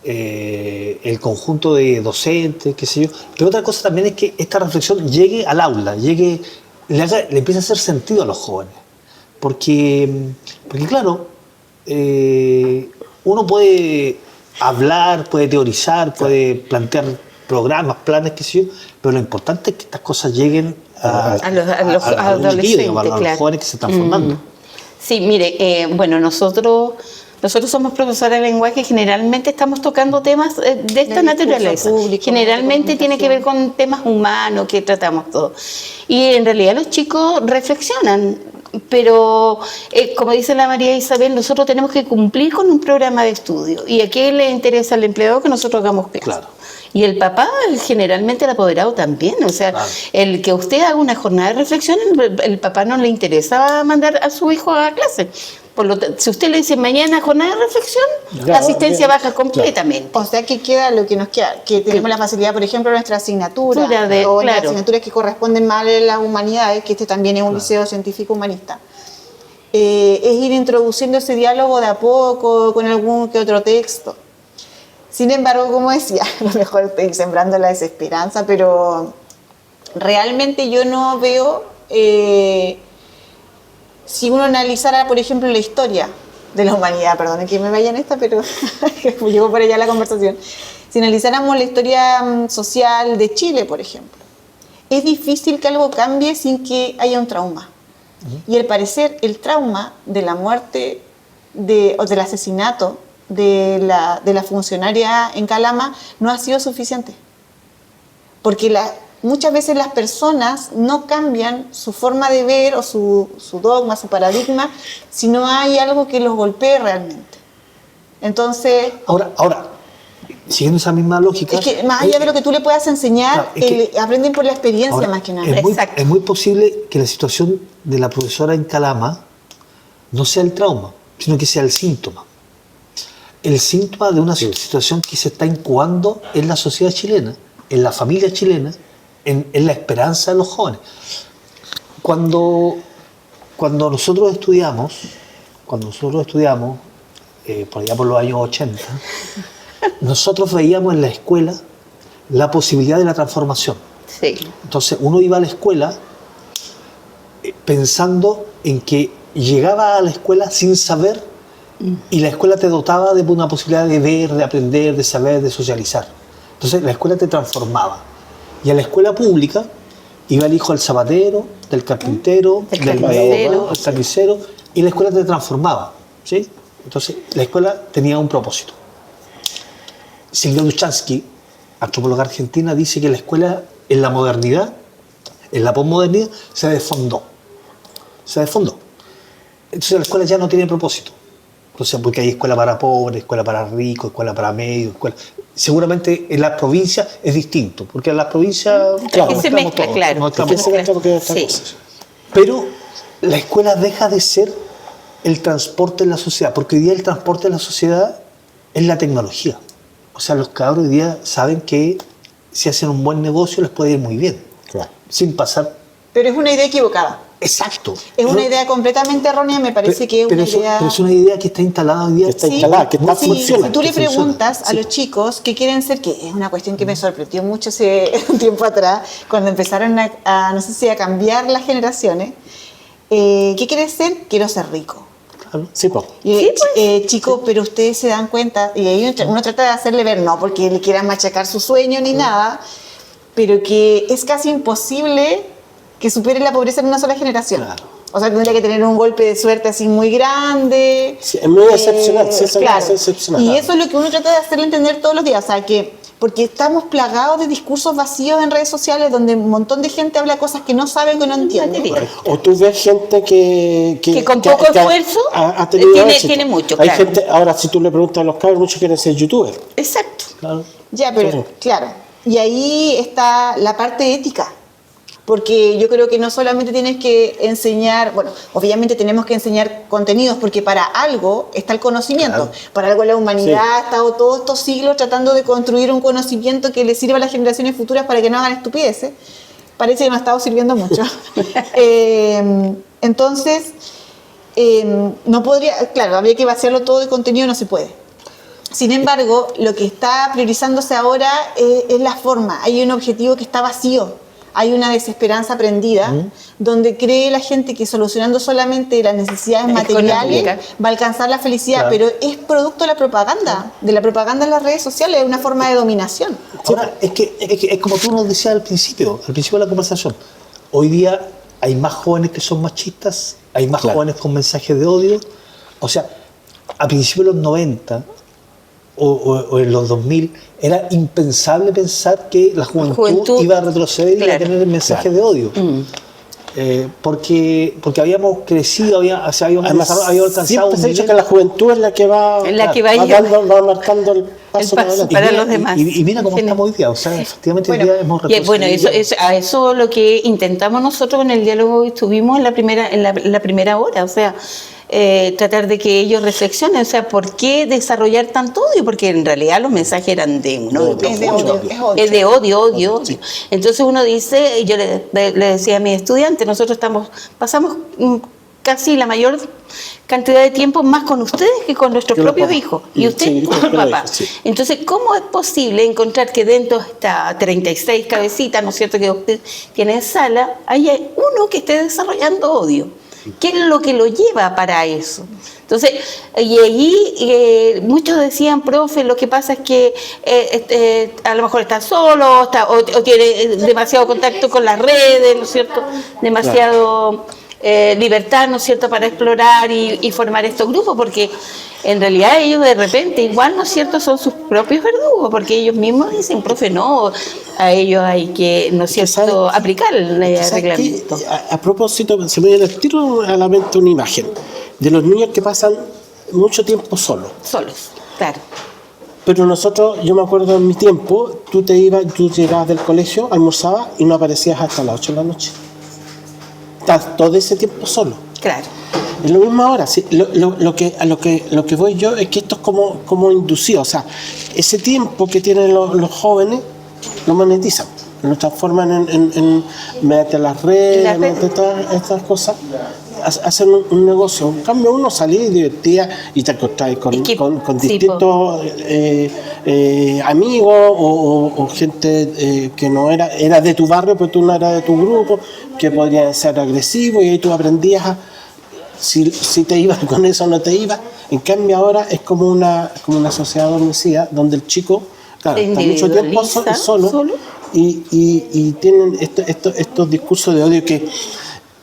el conjunto de docentes, qué sé yo. Pero otra cosa también es que esta reflexión llegue al aula, le empiece a hacer sentido a los jóvenes. Porque claro, uno puede hablar, puede teorizar, puede plantear programas, planes, qué sé yo, pero lo importante es que estas cosas lleguen a los adolescentes, digamos, a los claro. jóvenes que se están formando. Sí, mire, bueno, nosotros somos profesores de lenguaje y generalmente estamos tocando temas de esta discurso naturaleza. público, Generalmente de tiene que ver con temas humanos que tratamos todo. Y en realidad los chicos reflexionan, pero como dice la María Isabel, nosotros tenemos que cumplir con un programa de estudio. ¿Y a qué le interesa al empleado que nosotros hagamos clase? Claro. Y el papá, generalmente el apoderado también. O sea, Claro. el que usted haga una jornada de reflexión, el papá no le interesa mandar a su hijo a clase. Por lo tanto, si usted le dice mañana jornada de reflexión, Ya, la asistencia bien. baja completamente. O sea que queda lo que nos queda, que tenemos la facilidad, por ejemplo, nuestra asignatura o las claro. asignaturas que corresponden más a las humanidades, que este también es un liceo científico humanista. Es ir introduciendo ese diálogo de a poco, con algún que otro texto. Sin embargo, como decía, a lo mejor estoy sembrando la desesperanza, pero realmente yo no veo, si uno analizara, por ejemplo, la historia de la humanidad, perdonen que me vaya en esta, pero llegó por allá la conversación. Si analizáramos la historia social de Chile, por ejemplo, es difícil que algo cambie sin que haya un trauma. Y al parecer el trauma de la muerte o del asesinato de la funcionaria en Calama no ha sido suficiente. Porque muchas veces las personas no cambian su forma de ver o su dogma, su paradigma, si no hay algo que los golpee realmente. Entonces, Ahora, siguiendo esa misma lógica... es que más allá de lo que tú le puedas enseñar, Claro, aprenden por la experiencia ahora, más que nada. es muy posible que la situación de la profesora en Calama no sea el trauma, sino que sea el síntoma. El síntoma de una situación que se está incubando en la sociedad chilena, en la familia chilena, en la esperanza de los jóvenes. Cuando nosotros estudiamos, por allá por los años 80, nosotros veíamos en la escuela la posibilidad de la transformación. Sí. Entonces uno iba a la escuela pensando en que llegaba a la escuela sin saber y la escuela te dotaba de una posibilidad de ver, de aprender, de saber, de socializar. Entonces la escuela te transformaba. Y a la escuela pública iba el hijo del zapatero, del carpintero, del médico, del tapicero, y la escuela te transformaba, ¿sí? Entonces la escuela tenía un propósito. Silvia Duchansky, antropóloga argentina, dice que la escuela en la modernidad, en la posmodernidad, se desfondó. Entonces la escuela ya no tiene propósito. Entonces, porque hay escuela para pobres, escuela para ricos, escuela para medios, seguramente en las provincias es distinto, porque en las provincias que se mezcla, claro. Sí. Pero la escuela deja de ser el transporte en la sociedad, porque hoy día el transporte en la sociedad es la tecnología. O sea, los cabros hoy día saben que si hacen un buen negocio les puede ir muy bien, sin pasar... Pero es una idea equivocada. Exacto. Es una idea completamente errónea, me parece que es una idea... Pero es una idea que está instalada hoy día. Que funciona. Si tú le preguntas a los chicos qué quieren ser, que es una cuestión que me sorprendió mucho hace un tiempo atrás, cuando empezaron no sé si a cambiar las generaciones, ¿qué quieres ser? Quiero ser rico. Claro. Sí, pues. Chicos, pero ustedes se dan cuenta, y ahí uno trata de hacerle ver, no porque le quieran machacar su sueño ni nada, pero que es casi imposible que supere la pobreza en una sola generación. Claro. O sea, tendría que tener un golpe de suerte así muy grande. Sí, es muy excepcional, sí, claro. Es excepcional. Y eso es lo que uno trata de hacerle entender todos los días. O sea, que porque estamos plagados de discursos vacíos en redes sociales donde un montón de gente habla cosas que no saben, que no entienden. O tú ves gente que con poco esfuerzo ha tenido tiene mucho. Hay gente, ahora si tú le preguntas a los cabros, muchos quieren ser youtubers. Exacto. Claro. Ya, pero claro. Y ahí está la parte ética. Porque yo creo que no solamente tienes que enseñar, bueno, obviamente tenemos que enseñar contenidos, porque para algo está el conocimiento, para algo la humanidad ha estado todos estos siglos tratando de construir un conocimiento que le sirva a las generaciones futuras para que no hagan estupideces. Parece que no ha estado sirviendo mucho. Entonces, no podría, claro, habría que vaciarlo todo de contenido, no se puede. Sin embargo, lo que está priorizándose ahora es la forma. Hay un objetivo que está vacío. Hay una desesperanza prendida donde cree la gente que solucionando solamente las necesidades materiales va a alcanzar la felicidad, pero es producto de la propaganda en las redes sociales, es una forma de dominación. Ahora, es como tú nos decías al principio de la conversación, hoy día hay más jóvenes que son machistas, hay más jóvenes con mensajes de odio, o sea, a principios de los 90 o en los 2000 era impensable pensar que la juventud iba a retroceder y a tener mensajes de odio. Porque habíamos crecido, habíamos alcanzado un dicho que la juventud es la que va marcando el paso para los demás. Y mira cómo estamos hoy día, o sea, efectivamente hoy día hemos retrocedido. Bueno, a eso lo que intentamos nosotros en el diálogo estuvimos en la primera hora, o sea, tratar de que ellos reflexionen, o sea, ¿por qué desarrollar tanto odio? Porque en realidad los mensajes eran de un odio profundo. Es de odio. Sí. Entonces uno dice, yo le decía a mis estudiantes, nosotros pasamos casi la mayor cantidad de tiempo más con ustedes que con nuestros propios hijos, y usted con su papá. Sí. Entonces, ¿cómo es posible encontrar que dentro de estas 36 cabecitas, ¿no es cierto?, que usted tiene en sala, haya uno que esté desarrollando odio? ¿Qué es lo que lo lleva para eso? Entonces, y allí muchos decían, profe, lo que pasa es que a lo mejor está solo, o tiene demasiado contacto con las redes, ¿no es cierto?, demasiado libertad, ¿no es cierto?, para explorar y formar estos grupos, porque en realidad ellos de repente igual, ¿no es cierto?, son sus propios verdugos, porque ellos mismos dicen, profe, no, a ellos hay que, ¿no es cierto?, aplicar el reglamento. A propósito, se me viene el tiro a la mente una imagen de los niños que pasan mucho tiempo solos. Solos, claro. Pero nosotros, yo me acuerdo en mi tiempo, tú llegabas del colegio, almorzabas y no aparecías hasta las 8 de la noche. Estás todo ese tiempo solo. Claro. Es lo mismo ahora, sí. Lo que voy yo es que esto es como inducido, o sea, ese tiempo que tienen los jóvenes lo monetizan, lo transforman mediante las redes, mediante todas estas cosas, hacen un negocio. En cambio, uno salía y divertía y te encontrabas con distintos amigos o gente que no era de tu barrio, pero tú no eras de tu grupo, que podrían ser agresivos, y ahí tú aprendías si te ibas con eso o no te ibas. En cambio, ahora es como una sociedad adormecida donde el chico, claro, está mucho tiempo solo y tienen estos discursos de odio que,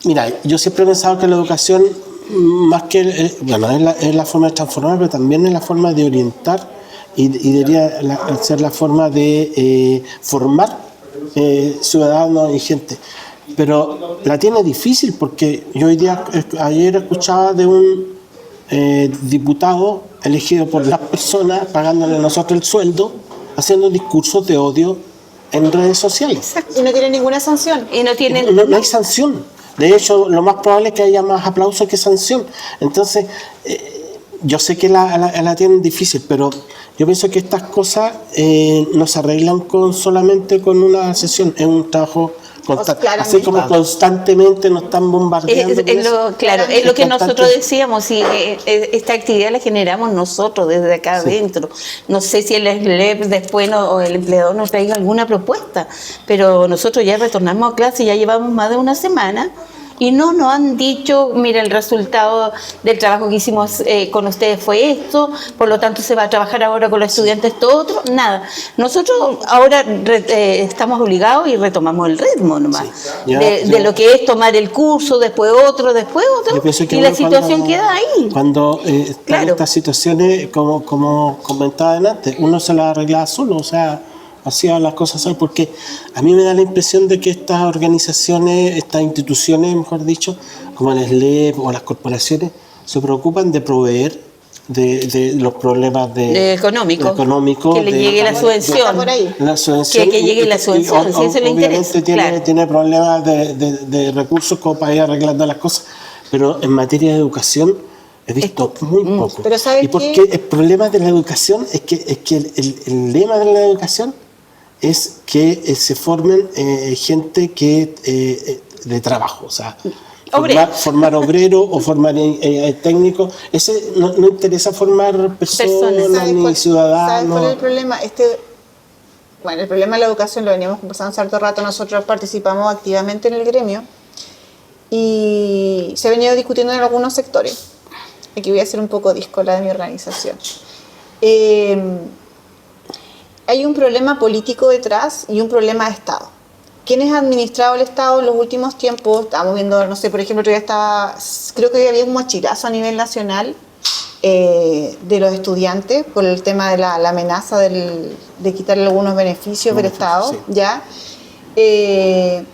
mira, yo siempre he pensado que la educación, más que, es la forma de transformar, pero también es la forma de orientar y debería ser la forma de formar ciudadanos y gente. Pero la tiene difícil porque yo ayer escuchaba de un diputado elegido por las personas, pagándole a nosotros el sueldo, haciendo discursos de odio en redes sociales. Exacto. Y no tiene ninguna sanción. Y no tienen... No hay sanción. De hecho, lo más probable es que haya más aplausos que sanción. Entonces, yo sé que la tienen difícil, pero yo pienso que estas cosas no se arreglan solamente con una sesión. Es un trabajo constante. Así como constantemente nos están bombardeando. Es lo que nosotros decíamos, y esta actividad la generamos nosotros desde acá adentro. No sé si el SLEP después o el empleador nos traiga alguna propuesta, pero nosotros ya retornamos a clase, ya llevamos más de una semana. Y no nos han dicho, mira, el resultado del trabajo que hicimos con ustedes fue esto, por lo tanto se va a trabajar ahora con los estudiantes esto otro, nada. Nosotros ahora estamos obligados y retomamos el ritmo nomás, de lo que es tomar el curso, después otro, y la situación queda ahí. Cuando están estas situaciones, como comentaba antes, uno se las arreglaba solo, o sea, hacía las cosas solo, porque a mí me da la impresión de que estas organizaciones, estas instituciones, mejor dicho, como el SLEP o las corporaciones, se preocupan de proveer de los problemas económicos, que le llegue la subvención, que llegue la subvención, si eso le interesa. Obviamente tiene problemas de recursos como para ir arreglando las cosas, pero en materia de educación he visto muy poco. Pero ¿sabes y porque el problema de la educación es que el lema de la educación es que se formen gente que de trabajo, o sea, formar obreros o formar técnicos. Ese no interesa formar personas ni ciudadanos. ¿Sabes cuál es el problema? El problema de la educación lo veníamos conversando hace harto rato. Nosotros participamos activamente en el gremio y se ha venido discutiendo en algunos sectores. Aquí voy a hacer un poco díscola de mi organización. Hay un problema político detrás y un problema de Estado. ¿Quiénes han administrado el Estado en los últimos tiempos? Estamos viendo, no sé, por ejemplo, creo que había un mochilazo a nivel nacional de los estudiantes por el tema de la amenaza de quitarle algunos beneficios del Estado. Sí. ¿Ya? El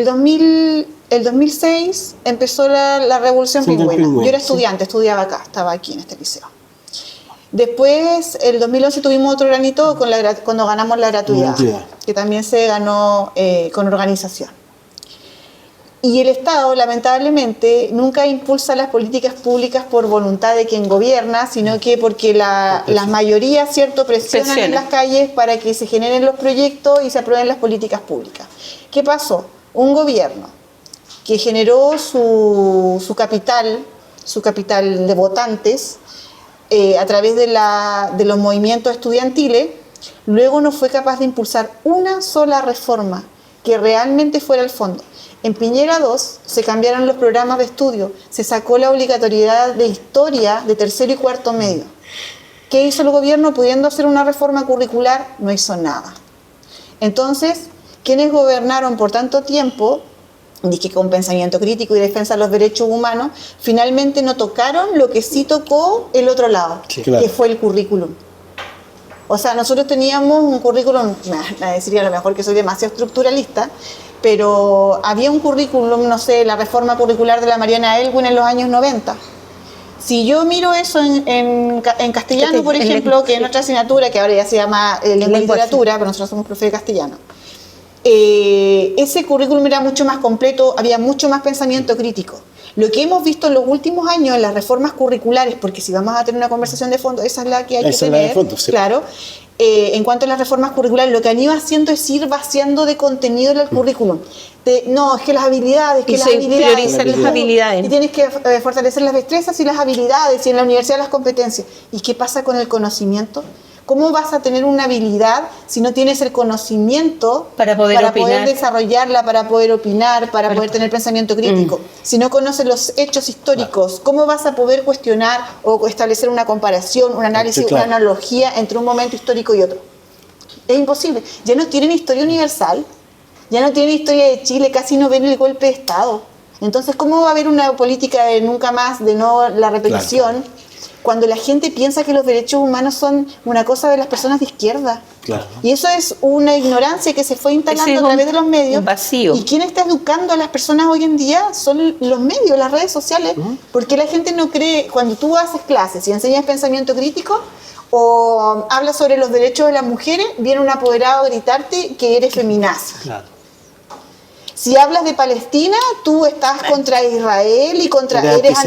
2006 empezó la Revolución Pingüina. Yo era estudiante, estudiaba acá, estaba aquí en este liceo. Después, el 2011 tuvimos otro granito cuando ganamos la gratuidad, que también se ganó con organización. Y el Estado, lamentablemente, nunca impulsa las políticas públicas por voluntad de quien gobierna, sino que porque las mayorías, ¿cierto?, presionan en las calles para que se generen los proyectos y se aprueben las políticas públicas. ¿Qué pasó? Un gobierno que generó su capital de votantes a través de los movimientos estudiantiles, luego no fue capaz de impulsar una sola reforma que realmente fuera al fondo. En Piñera 2 se cambiaron los programas de estudio, se sacó la obligatoriedad de historia de tercero y cuarto medio. ¿Qué hizo el gobierno pudiendo hacer una reforma curricular? No hizo nada. Entonces, quienes gobernaron por tanto tiempo, dije con pensamiento crítico y defensa de los derechos humanos, finalmente no tocaron lo que sí tocó el otro lado, que fue el currículum. O sea, nosotros teníamos un currículum, me decía a lo mejor que soy demasiado estructuralista, pero había un currículum, no sé, la reforma curricular de la Mariana Elwin en los años 90. Si yo miro eso en castellano, por ejemplo, que es nuestra asignatura, que ahora ya se llama lengua y literatura, pero nosotros somos profe de castellano, ese currículum era mucho más completo, había mucho más pensamiento crítico. Lo que hemos visto en los últimos años en las reformas curriculares, porque si vamos a tener una conversación de fondo, esa es la que hay que tener, de fondo, sí. Claro. En cuanto a las reformas curriculares, lo que han ido haciendo es ir vaciando de contenido en el currículum. No, es que las habilidades, priorizar las habilidades. Y tienes que fortalecer las destrezas y las habilidades, y en la universidad las competencias. ¿Y qué pasa con el conocimiento? ¿Cómo vas a tener una habilidad si no tienes el conocimiento para poder desarrollarla, para poder opinar, para poder tener pensamiento crítico? Si no conoces los hechos históricos, ¿cómo vas a poder cuestionar o establecer una comparación, un análisis, una analogía entre un momento histórico y otro? Es imposible. Ya no tienen historia universal, ya no tienen historia de Chile, casi no ven el golpe de Estado. Entonces, ¿cómo va a haber una política de nunca más, de no la repetición? Cuando la gente piensa que los derechos humanos son una cosa de las personas de izquierda. Claro. Y eso es una ignorancia que se fue instalando a través de los medios. Vacío. ¿Y quién está educando a las personas hoy en día? Son los medios, las redes sociales. Porque la gente no cree, cuando tú haces clases y enseñas pensamiento crítico o hablas sobre los derechos de las mujeres, viene un apoderado a gritarte que eres feminazi. Claro. Si hablas de Palestina, tú estás contra Israel y eres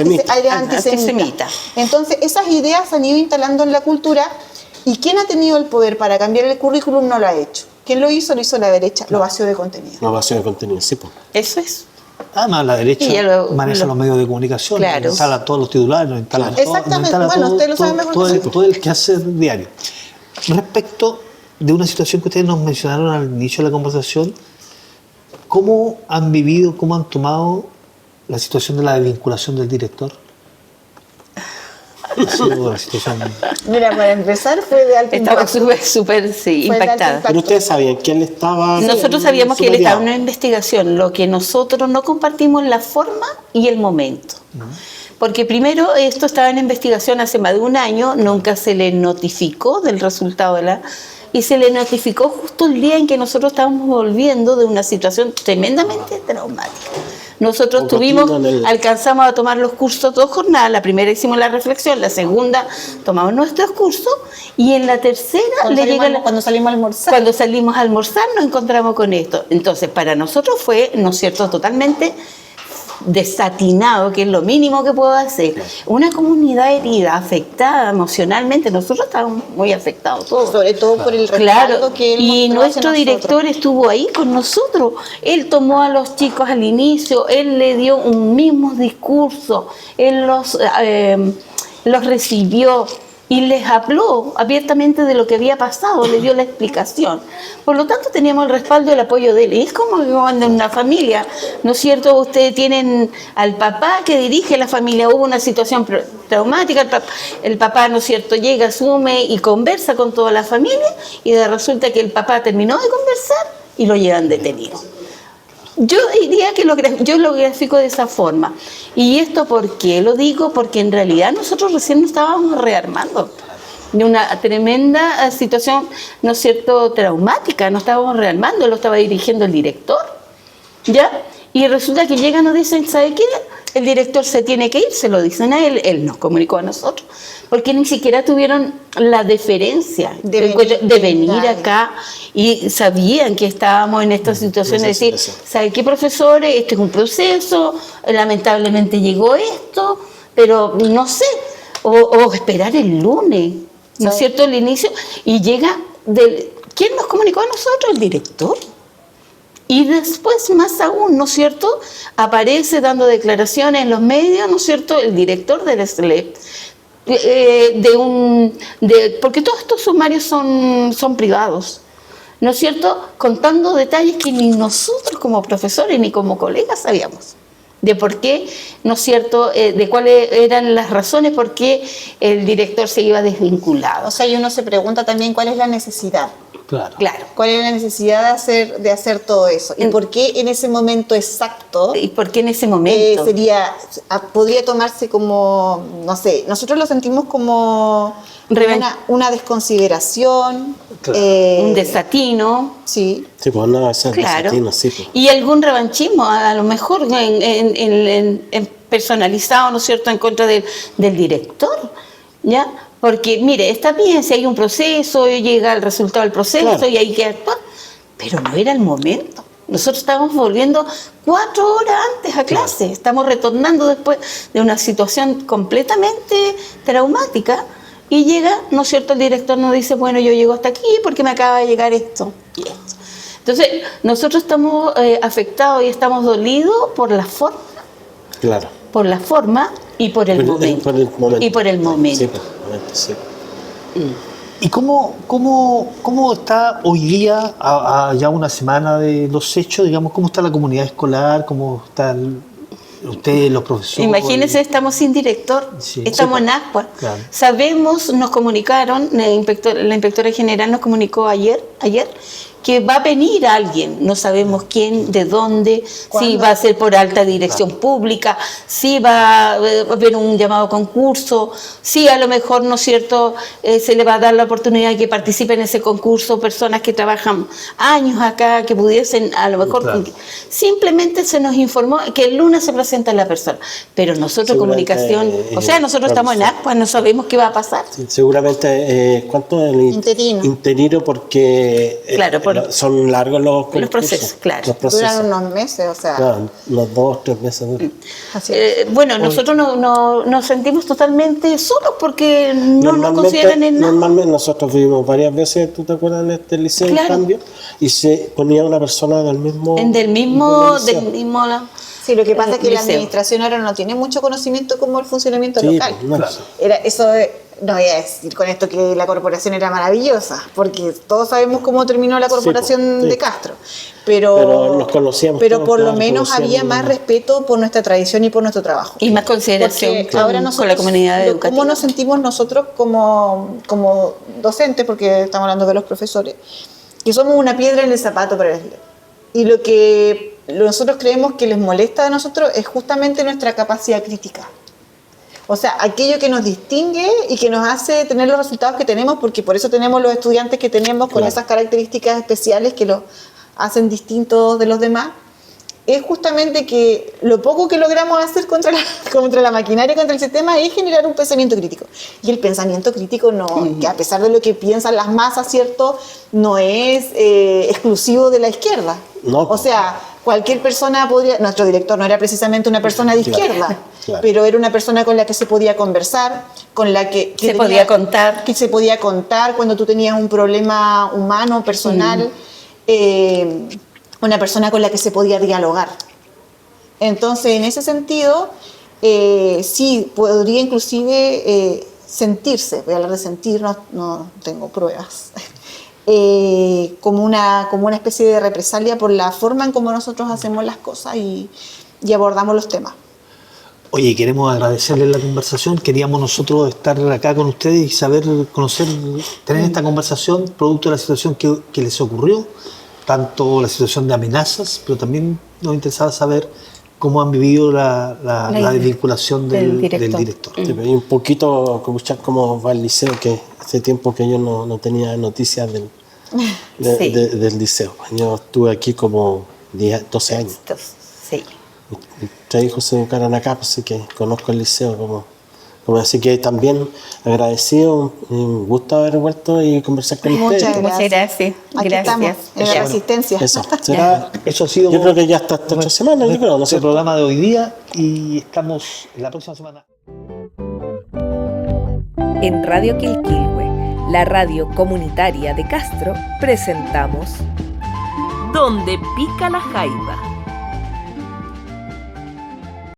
antisemita. Entonces, esas ideas han ido instalando en la cultura, y quien ha tenido el poder para cambiar el currículum no lo ha hecho. ¿Quién lo hizo? Lo hizo la derecha, lo vació de contenido. Lo vació de contenido, sí. Pues. Eso es. Además, la derecha maneja los medios de comunicación, claro. Instala todos los titulares, instala exactamente, bueno, ustedes lo saben mejor que yo. Todo el quehacer diario. Respecto de una situación que ustedes nos mencionaron al inicio de la conversación, ¿cómo han vivido, cómo han tomado la situación de la desvinculación del director? Ha sido una situación... Mira, para empezar fue de alto impacto. Estaba súper impactada. Pero ustedes sabían que él estaba... Nosotros sabíamos que él estaba en una investigación, lo que nosotros no compartimos la forma y el momento. Porque primero esto estaba en investigación hace más de un año, nunca se le notificó del resultado de la... Y se le notificó justo el día en que nosotros estábamos volviendo de una situación tremendamente traumática. Nosotros alcanzamos a tomar los cursos 2 jornadas. La primera hicimos la reflexión, la segunda tomamos nuestros cursos, y en la tercera cuando salimos a almorzar. Cuando salimos a almorzar nos encontramos con esto. Entonces, para nosotros fue, ¿no es cierto?, totalmente desatinado, que es lo mínimo que puedo hacer. Una comunidad herida, afectada emocionalmente, nosotros estábamos muy afectados todos. Sobre todo por el respaldo que él y nuestro director estuvo ahí con nosotros. Él tomó a los chicos al inicio, él le dio un mismo discurso, él los recibió y les habló abiertamente de lo que había pasado, le dio la explicación. Por lo tanto, teníamos el respaldo y el apoyo de él. Y es como cuando en una familia, ¿no es cierto? Ustedes tienen al papá que dirige la familia, hubo una situación traumática, el papá, ¿no es cierto?, llega, asume y conversa con toda la familia, y resulta que el papá terminó de conversar y lo llevan detenido. Yo diría que yo lo grafico de esa forma. ¿Y esto por qué lo digo? Porque en realidad nosotros recién nos estábamos rearmando de una tremenda situación, ¿no es cierto?, traumática. Nos estábamos rearmando, lo estaba dirigiendo el director, ¿ya? Y resulta que llegan y nos dicen, ¿sabe qué? el director se tiene que ir, se lo dicen a él nos comunicó a nosotros, porque ni siquiera tuvieron la deferencia de venir acá y sabían que estábamos en esta situación, de decir, ¿sabe qué, profesores? Este es un proceso, lamentablemente llegó esto, pero no sé, o esperar el lunes, ¿no es cierto?, el inicio, y llega ¿quién nos comunicó a nosotros? El director. Y después, más aún, ¿no es cierto?, aparece dando declaraciones en los medios, ¿no es cierto?, el director del SLEP, porque todos estos sumarios son privados, ¿no es cierto?, contando detalles que ni nosotros como profesores ni como colegas sabíamos, de por qué, ¿no es cierto?, de cuáles eran las razones por qué el director se iba desvinculado. O sea, y uno se pregunta también cuál es la necesidad. Claro. ¿Cuál es la necesidad de hacer todo eso? ¿Y por qué en ese momento exacto? ¿Y por qué en ese momento? Podría tomarse como, no sé, nosotros lo sentimos como una desconsideración. Un desatino. Sí. Sí, pues no, ese es desatino, sí. Pues. Y algún revanchismo, a lo mejor en personalizado, ¿no es cierto?, en contra del director, ¿ya? Porque, mire, está bien si hay un proceso, llega el resultado del proceso y hay que actuar, pero no era el momento. Nosotros estábamos volviendo 4 horas antes a clase, estamos retornando después de una situación completamente traumática y llega, ¿no es cierto?, el director nos dice, bueno, yo llego hasta aquí porque me acaba de llegar esto y esto. Entonces, nosotros estamos afectados y estamos dolidos por la forma. Claro. Por la forma y por el momento. Y por el momento. Sí, por el momento, sí. ¿Y cómo está hoy día, a ya una semana de los hechos, digamos, cómo está la comunidad escolar, cómo están ustedes, los profesores? Imagínense, estamos sin director, estamos en ascuas. Claro. Sabemos, nos comunicaron, la inspectora general nos comunicó ayer, que va a venir alguien, no sabemos quién, de dónde, si va a ser por alta dirección pública, si va a haber un llamado concurso, si a lo mejor, ¿no es cierto?, se le va a dar la oportunidad de que participen en ese concurso personas que trabajan años acá, que pudiesen a lo mejor... Simplemente se nos informó que el lunes se presenta la persona, pero nosotros comunicación, nosotros estamos en ascuas, no sabemos qué va a pasar. Sí, seguramente, ¿cuánto es el interino? Porque son largos los procesos, claro. Los procesos. Duran unos meses, o sea. Claro, los 2, 3 meses duran. Así es. Bueno, nosotros nos sentimos totalmente solos porque no nos consideran en nada. Normalmente nosotros vivimos varias veces, ¿tú te acuerdas, en este liceo en cambio? Y se ponía una persona del mismo... Sí, lo que pasa es que la administración ahora no tiene mucho conocimiento como el funcionamiento local. No voy a decir con esto que la corporación era maravillosa, porque todos sabemos cómo terminó la corporación de Castro. Pero nos conocíamos. Pero por lo menos había más respeto por nuestra tradición y por nuestro trabajo. Y más consideración con la comunidad educativa. ¿Cómo nos sentimos nosotros como docentes, porque estamos hablando de los profesores, que somos una piedra en el zapato para ellos? Y lo que nosotros creemos que les molesta a nosotros es justamente nuestra capacidad crítica. O sea, aquello que nos distingue y que nos hace tener los resultados que tenemos, porque por eso tenemos los estudiantes que tenemos con esas características especiales que los hacen distintos de los demás, es justamente que lo poco que logramos hacer contra la maquinaria, contra el sistema, es generar un pensamiento crítico. Y el pensamiento crítico, que a pesar de lo que piensan las masas, ¿cierto?, no es exclusivo de la izquierda. No. O sea, cualquier persona podría... Nuestro director no era precisamente una persona de izquierda, pero era una persona con la que se podía conversar, con la que se podía contar. Que se podía contar cuando tú tenías un problema humano, personal, una persona con la que se podía dialogar. Entonces, en ese sentido, sí, podría inclusive sentirse, voy a hablar de sentir, no tengo pruebas, como una especie de represalia por la forma en cómo nosotros hacemos las cosas y abordamos los temas. Oye, queremos agradecerles la conversación. Queríamos nosotros estar acá con ustedes y tener esta conversación producto de la situación que les ocurrió, tanto la situación de amenazas, pero también nos interesaba saber cómo han vivido la desvinculación del director. Sí, y un poquito escuchar cómo va el liceo, que hace tiempo que yo no tenía noticias del liceo. Yo estuve aquí como 12 años. Sí. Tres hijos se educaron acá, pues, así que conozco el liceo como así que también agradecido, un gusto haber vuelto y conversar con ustedes. Muchas gracias. Aquí estamos, en la resistencia. Eso, será, Eso ha sido. yo creo que ya está esta otra semana, yo creo, no nuestro sé. programa de hoy día y estamos la próxima semana. En Radio Quilquilhue, la radio comunitaria de Castro, presentamos Donde pica la jaiba.